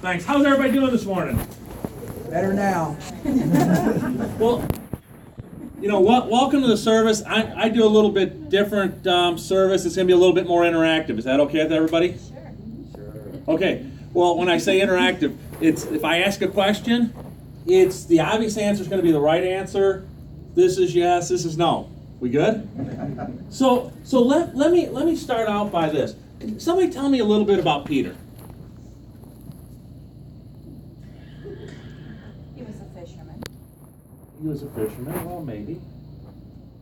Thanks. How's everybody doing this morning? Better now. Well, welcome to the service. I do a little bit different service. It's going to be a little bit more interactive. Is that okay with everybody? Sure. Okay. Well, when I say interactive, it's if I ask a question, it's the obvious answer is going to be the right answer. This is yes. This is no. We good? So let me start out by this. Can somebody tell me a little bit about Peter? He was a fisherman. He was a fisherman. Well, maybe.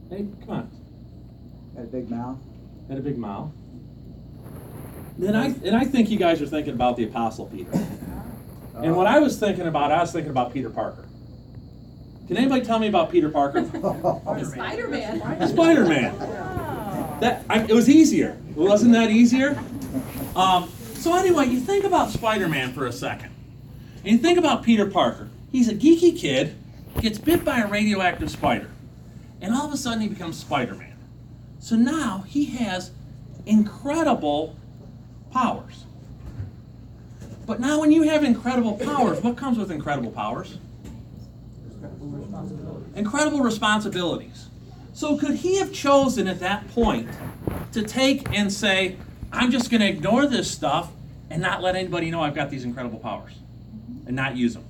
Hey, come on. Had a big mouth. Had a big mouth. And I think you guys are thinking about the Apostle Peter. And what I was thinking about Peter Parker. Can anybody tell me about Peter Parker? Spider-Man. Spider-Man. It was easier. Wasn't that easier? So anyway, you think about Spider-Man for a second. And you think about Peter Parker. He's a geeky kid, gets bit by a radioactive spider. And all of a sudden he becomes Spider-Man. So now he has incredible powers. But now when you have incredible powers, what comes with incredible powers? Incredible responsibilities. So could he have chosen at that point to take and say, I'm just going to ignore this stuff and not let anybody know I've got these incredible powers and not use them?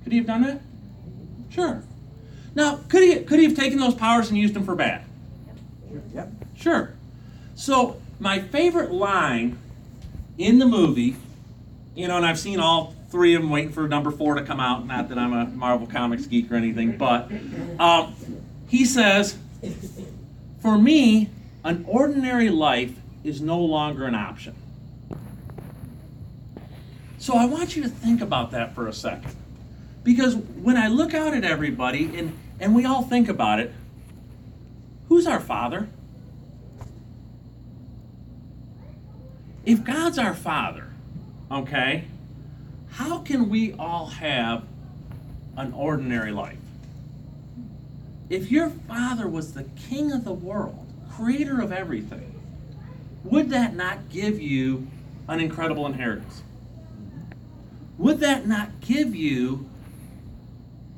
Could he have done that? Sure. Now, could he have taken those powers and used them for bad? Yep. Sure. So my favorite line in the movie, and I've seen all three of them waiting for number 4 to come out. Not that I'm a Marvel Comics geek or anything, but he says, for me, an ordinary life is no longer an option. So I want you to think about that for a second. Because when I look out at everybody, and we all think about it, who's our Father? If God's our Father, okay, how can we all have an ordinary life? If your Father was the King of the world, creator of everything, would that not give you an incredible inheritance? Would that not give you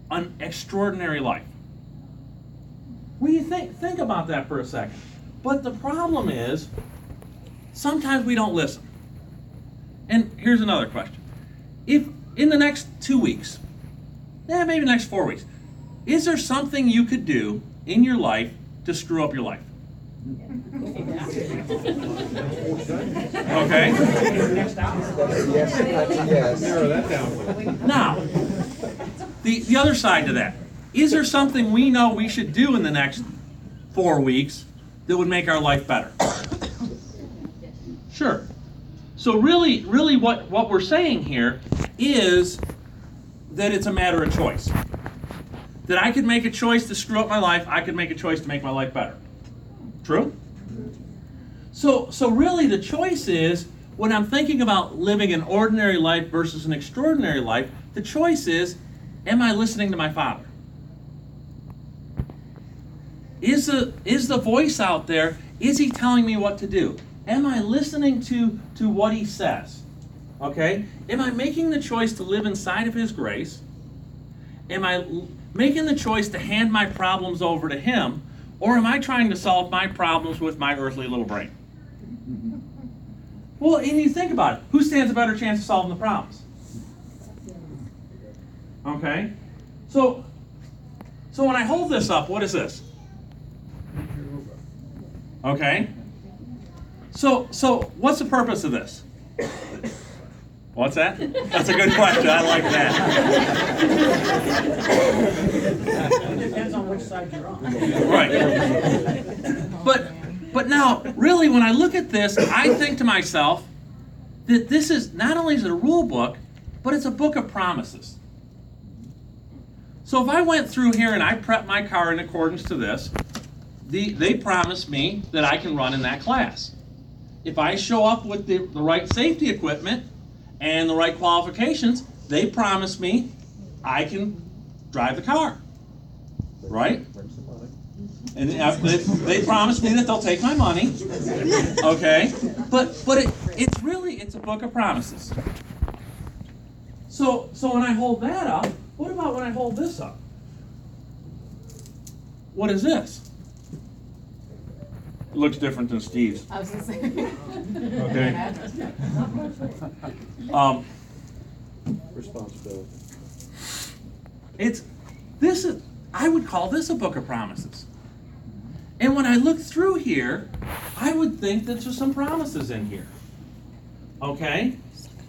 an extraordinary life? Well, you think about that for a second. But the problem is, sometimes we don't listen. And here's another question. If in the next 2 weeks, maybe the next 4 weeks, is there something you could do in your life to screw up your life? Okay? Yes. Narrow that down. Now, the other side to that, is there something we know we should do in the next 4 weeks that would make our life better? Sure. So really what we're saying here is that it's a matter of choice. That I could make a choice to screw up my life, I could make a choice to make my life better. True? So really the choice is, when I'm thinking about living an ordinary life versus an extraordinary life, the choice is, am I listening to my Father? Is the voice out there, is he telling me what to do? Am I listening to what he says? Okay? Am I making the choice to live inside of his grace? Am I making the choice to hand my problems over to him? Or am I trying to solve my problems with my earthly little brain? Well, and you think about it. Who stands a better chance of solving the problems? Okay? So when I hold this up, what is this? Okay? So what's the purpose of this? What's that? That's a good question. I like that. It depends on which side you're on. Right. But now, really, when I look at this, I think to myself that this is not only is it a rule book, but it's a book of promises. So if I went through here and I prepped my car in accordance to this, they promise me that I can run in that class. If I show up with the right safety equipment and the right qualifications, they promise me I can drive the car. Right? And they promise me that they'll take my money. Okay? But it's a book of promises. So when I hold that up, what about when I hold this up? What is this? It looks different than Steve's. I was gonna say. Okay. Responsibility. I would call this a book of promises. And when I look through here, I would think that there's some promises in here. Okay?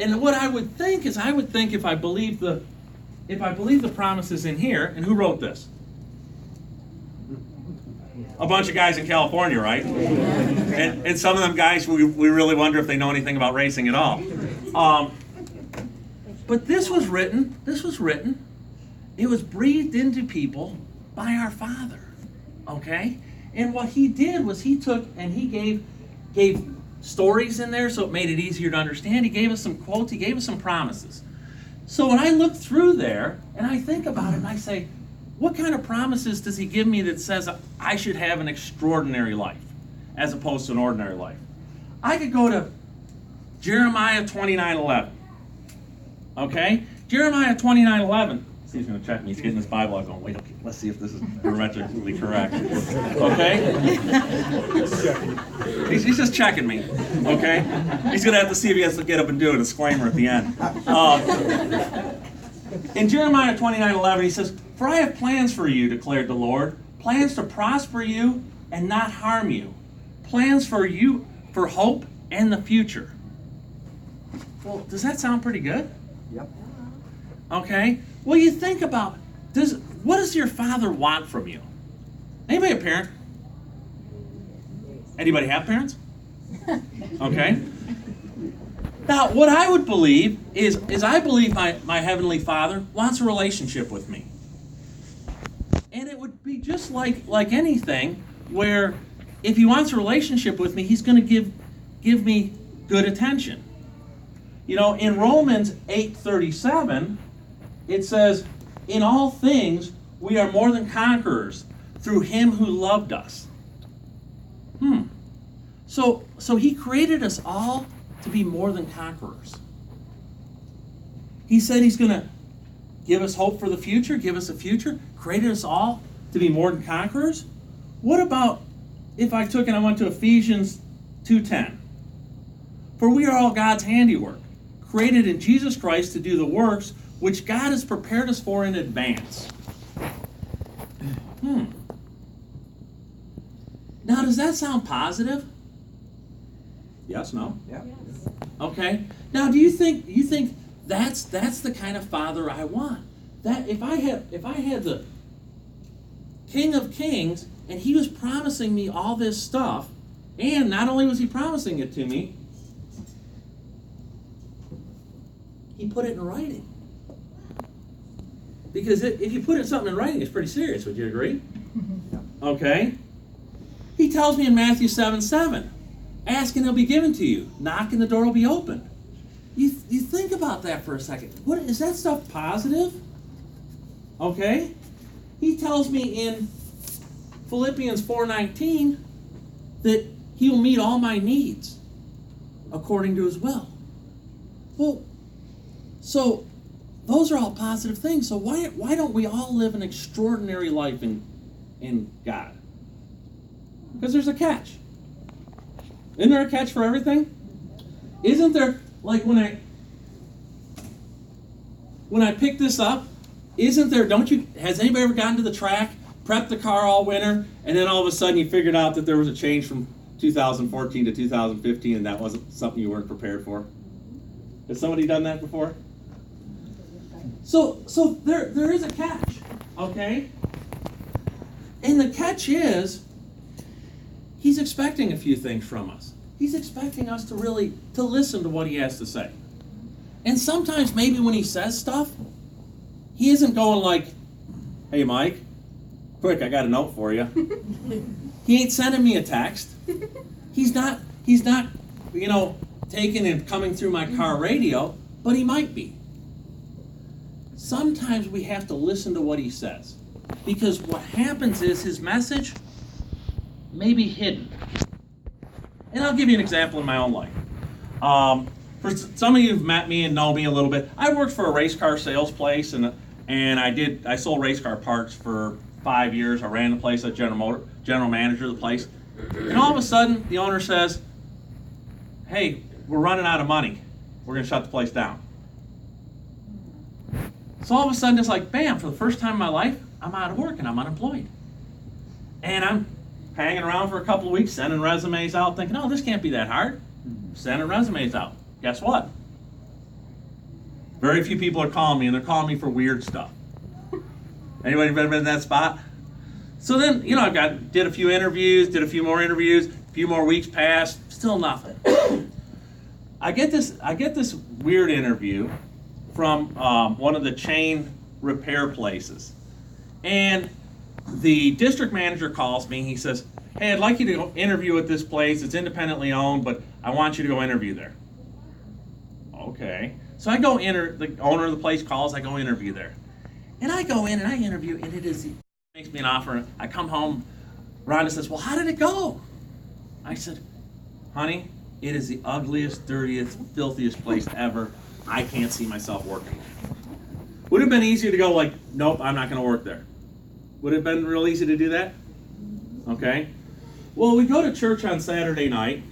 And what I would think is, if I believe the promises in here, and who wrote this? A bunch of guys in California, right? And some of them guys, we really wonder if they know anything about racing at all. But this was written, it was breathed into people by our Father, okay? And what he did was he took and he gave stories in there so it made it easier to understand. He gave us some quotes, he gave us some promises. So when I look through there and I think about it and I say, what kind of promises does he give me that says I should have an extraordinary life as opposed to an ordinary life? I could go to Jeremiah 29:11. Okay? Jeremiah 29:11. Steve's going to check me. He's getting his Bible out going, wait, okay, let's see if this is grammatically correct. Okay? He's just checking me. Okay? He's going to have to see if he has to get up and do a disclaimer at the end. In Jeremiah 29:11, he says, "For I have plans for you, declared the Lord, plans to prosper you and not harm you, plans for you for hope and the future." Well, does that sound pretty good? Yep. Okay. Well, you think about, what does your Father want from you? Anybody a parent? Anybody have parents? Okay. Now, what I would believe is I believe my Heavenly Father wants a relationship with me. And it would be just like anything, where if he wants a relationship with me, he's going to give me good attention. You know, in Romans 8:37, it says, "In all things we are more than conquerors through him who loved us." So he created us all to be more than conquerors. He said he's going to give us hope for the future, give us a future, created us all to be more than conquerors. What about if I took and I went to Ephesians 2:10? "For we are all God's handiwork, created in Jesus Christ to do the works which God has prepared us for in advance." Now, does that sound positive? Yes, no? Yep. Okay. Now, do you think that's the kind of father I want? That if I had the King of Kings and he was promising me all this stuff, and not only was he promising it to me, he put it in writing. Because if you put something in writing, it's pretty serious. Would you agree? Okay. He tells me in Matthew 7:7, "Ask and it'll be given to you. Knock and the door will be opened." You think about that for a second. What is that stuff positive? Okay. He tells me in Philippians 4:19 that he will meet all my needs according to his will. Well, so those are all positive things. So why don't we all live an extraordinary life in God? Because there's a catch. Isn't there a catch for everything? Isn't there, like when I pick this up, isn't there, has anybody ever gotten to the track, prepped the car all winter, and then all of a sudden you figured out that there was a change from 2014 to 2015 and that wasn't something you weren't prepared for? Has somebody done that before? So there is a catch, okay? And the catch is, he's expecting a few things from us. He's expecting us to listen to what he has to say. And sometimes maybe when he says stuff, he isn't going like, "Hey Mike, quick, I got a note for you." He ain't sending me a text. He's not, taking and coming through my car radio, but he might be. Sometimes we have to listen to what he says. Because what happens is his message may be hidden. And I'll give you an example in my own life. For some of you who've met me and know me a little bit, I worked for a race car sales place, and I sold race car parts for 5 years. I ran the place as general manager of the place. And all of a sudden, the owner says, "Hey, we're running out of money. We're going to shut the place down." So all of a sudden, it's like, bam, for the first time in my life, I'm out of work and I'm unemployed. And I'm hanging around for a couple of weeks, sending resumes out, thinking, oh, this can't be that hard. Sending resumes out. Guess what? Very few people are calling me, and they're calling me for weird stuff. Anybody ever been in that spot? So then, I did a few interviews, did a few more interviews, a few more weeks passed, still nothing. I get this weird interview from one of the chain repair places. And the district manager calls me. He says, "Hey, I'd like you to go interview at this place. It's independently owned, but I want you to go interview there." Okay. So I go the owner of the place calls, I go interview there. And I go in and I interview, and makes me an offer. I come home, Rhonda says, "Well, how did it go?" I said, "Honey, it is the ugliest, dirtiest, filthiest place ever. I can't see myself working there." Would it have been easier to go like, "Nope, I'm not going to work there"? Would it have been real easy to do that? Okay. Well, we go to church on Saturday night.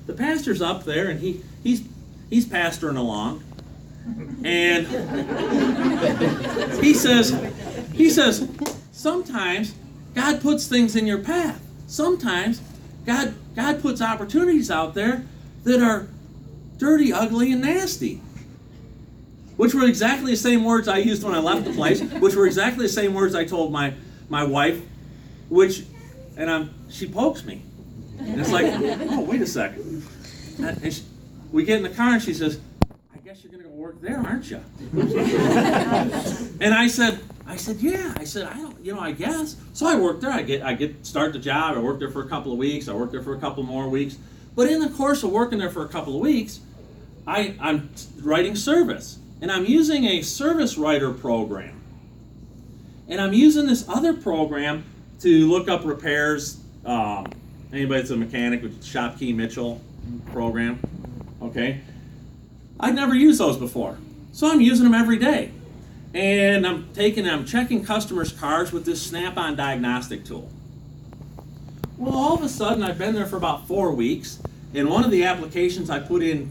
The pastor's up there, and he's pastoring along. And he says, sometimes God puts things in your path. Sometimes God puts opportunities out there that are dirty, ugly, and nasty. Which were exactly the same words I used when I left the place, which were exactly the same words I told my wife, she pokes me. And it's like, oh, wait a second. And we get in the car and she says, "I guess you're going to go work there, aren't you?" And I said, "Yeah." I said, I guess. So I worked there. I start the job. I worked there for a couple of weeks. I worked there for a couple more weeks. But in the course of working there for a couple of weeks, I'm writing service. And I'm using a service writer program. And I'm using this other program to look up repairs. Anybody that's a mechanic with Shaky Mitchell program. Okay. I'd never used those before. So I'm using them every day. And I'm checking customers' cars with this snap-on diagnostic tool. Well, all of a sudden, I've been there for about 4 weeks. And one of the applications I put in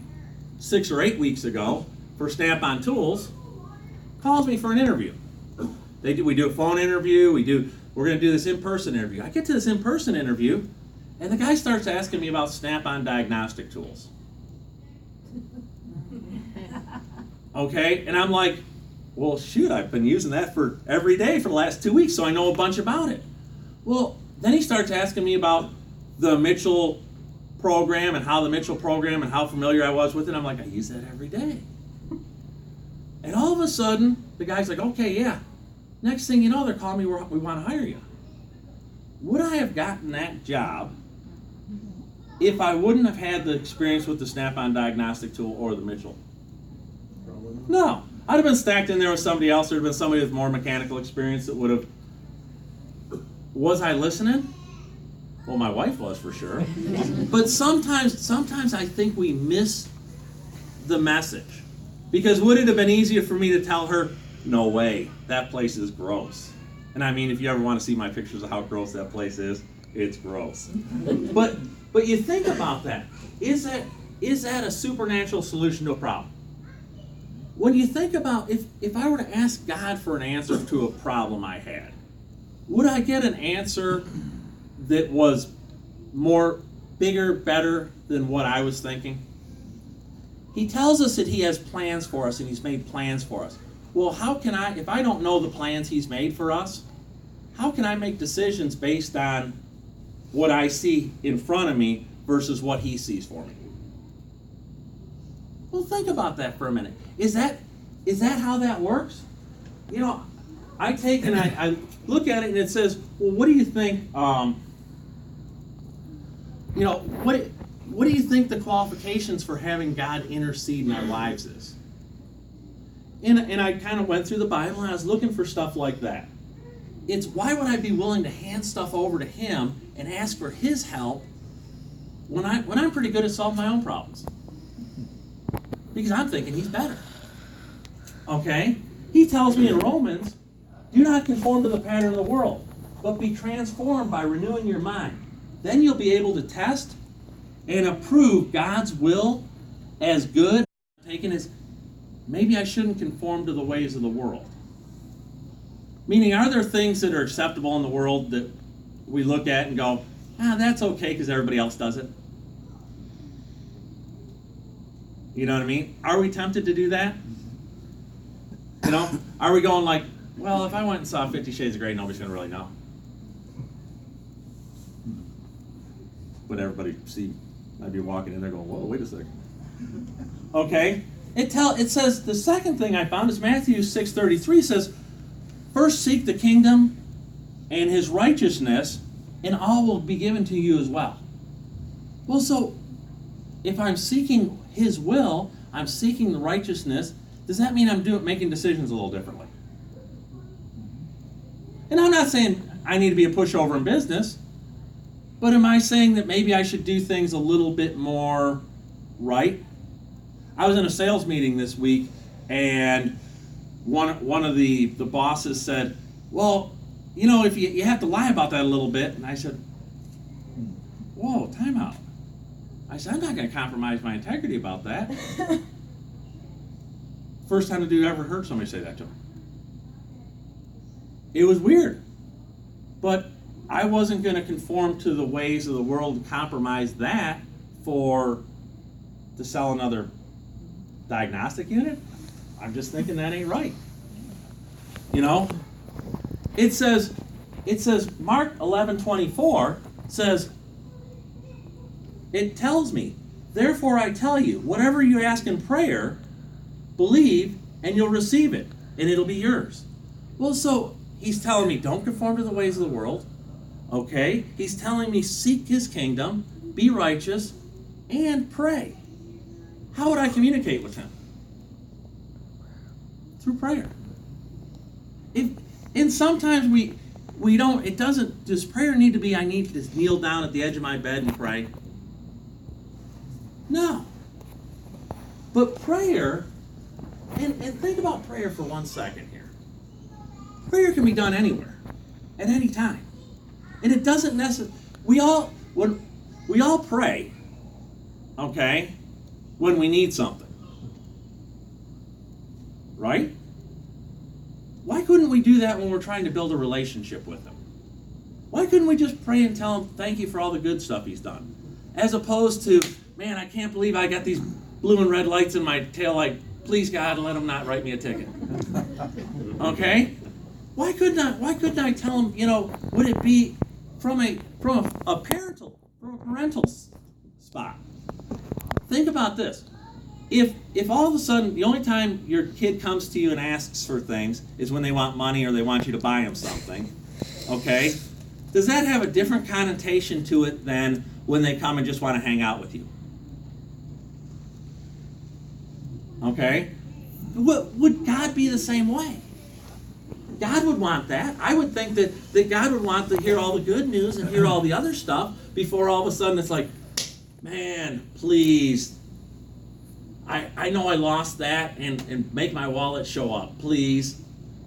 6 or 8 weeks ago for Snap-on Tools calls me for an interview. We do a phone interview. We're going to do this in-person interview. I get to this in-person interview, and the guy starts asking me about Snap-on diagnostic tools. Okay, and I'm like, well, shoot, I've been using that for every day for the last 2 weeks, so I know a bunch about it. Well, then he starts asking me about the Mitchell program and how familiar I was with it. I'm like, I use that every day. And all of a sudden, the guy's like, okay, yeah. Next thing you know, they're calling me, we want to hire you. Would I have gotten that job if I wouldn't have had the experience with the Snap-on diagnostic tool or the Mitchell? No. I'd have been stacked in there with somebody else. There would have been somebody with more mechanical experience that would have. Was I listening? Well, my wife was for sure. But sometimes I think we miss the message. Because would it have been easier for me to tell her, no way, that place is gross. And I mean, if you ever want to see my pictures of how gross that place is, it's gross. But you think about that. Is that a supernatural solution to a problem? When you think about, if I were to ask God for an answer to a problem I had, would I get an answer that was bigger, better than what I was thinking? He tells us that he has plans for us and he's made plans for us. Well, if I don't know the plans he's made for us, how can I make decisions based on what I see in front of me versus what he sees for me? Well, think about that for a minute. Is that how that works? I take and I look at it and it says, well, what do you think, what do you think the qualifications for having God intercede in our lives is? And I kind of went through the Bible and I was looking for stuff like that. It's why would I be willing to hand stuff over to him and ask for his help when I'm pretty good at solving my own problems? because I'm thinking he's better. Okay? He tells me in Romans, do not conform to the pattern of the world, but be transformed by renewing your mind. Then you'll be able to test and approve God's will as good. Taken as maybe I shouldn't conform to the ways of the world. Meaning, are there things that are acceptable in the world that we look at and go, that's okay because everybody else does it? You know what I mean? Are we tempted to do that? You know? Are we going like, well, if I went and saw 50 Shades of Grey, nobody's going to really know. But everybody see, I'd be walking in there going, whoa, wait a second. Okay? It says, the second thing I found is Matthew 6:33 says, first seek the kingdom and his righteousness, and all will be given to you as well. Well, so if I'm seeking his will, I'm seeking the righteousness, does that mean I'm making decisions a little differently? And I'm not saying I need to be a pushover in business, but am I saying that maybe I should do things a little bit more right? I was in a sales meeting this week, and one of the bosses said, well, you know, if you have to lie about that a little bit. And I said, whoa, time out. I said, I'm not going to compromise my integrity about that. First time I ever heard somebody say that to me. It was weird. But I wasn't going to conform to the ways of the world and compromise that to sell another diagnostic unit. I'm just thinking that ain't right. You know? It says Mark 11:24 says, it tells me, therefore I tell you, whatever you ask in prayer, believe and you'll receive it, and it'll be yours. Well, so he's telling me don't conform to the ways of the world. Okay? He's telling me seek his kingdom, be righteous, and pray. How would I communicate with him? Through prayer. And sometimes we don't, does prayer need to be, I need to kneel down at the edge of my bed and pray? No. But prayer, and think about prayer for 1 second here. Prayer can be done anywhere, at any time. And it doesn't necessarily, we all pray, okay, when we need something. Right? Why couldn't we do that when we're trying to build a relationship with him? Why couldn't we just pray and tell him thank you for all the good stuff he's done? As opposed to, man, I can't believe I got these blue and red lights in my tail light. Please, God, let him not write me a ticket. Okay? Why couldn't I tell him, you know, would it be from a parental spot? Think about this. If all of a sudden the only time your kid comes to you and asks for things is when they want money or they want you to buy them something, okay, does that have a different connotation to it than when they come and just want to hang out with you? Okay? Would God be the same way? God would want that. I would think that God would want to hear all the good news and hear all the other stuff before all of a sudden it's like, man, please, I know I lost that and make my wallet show up, please.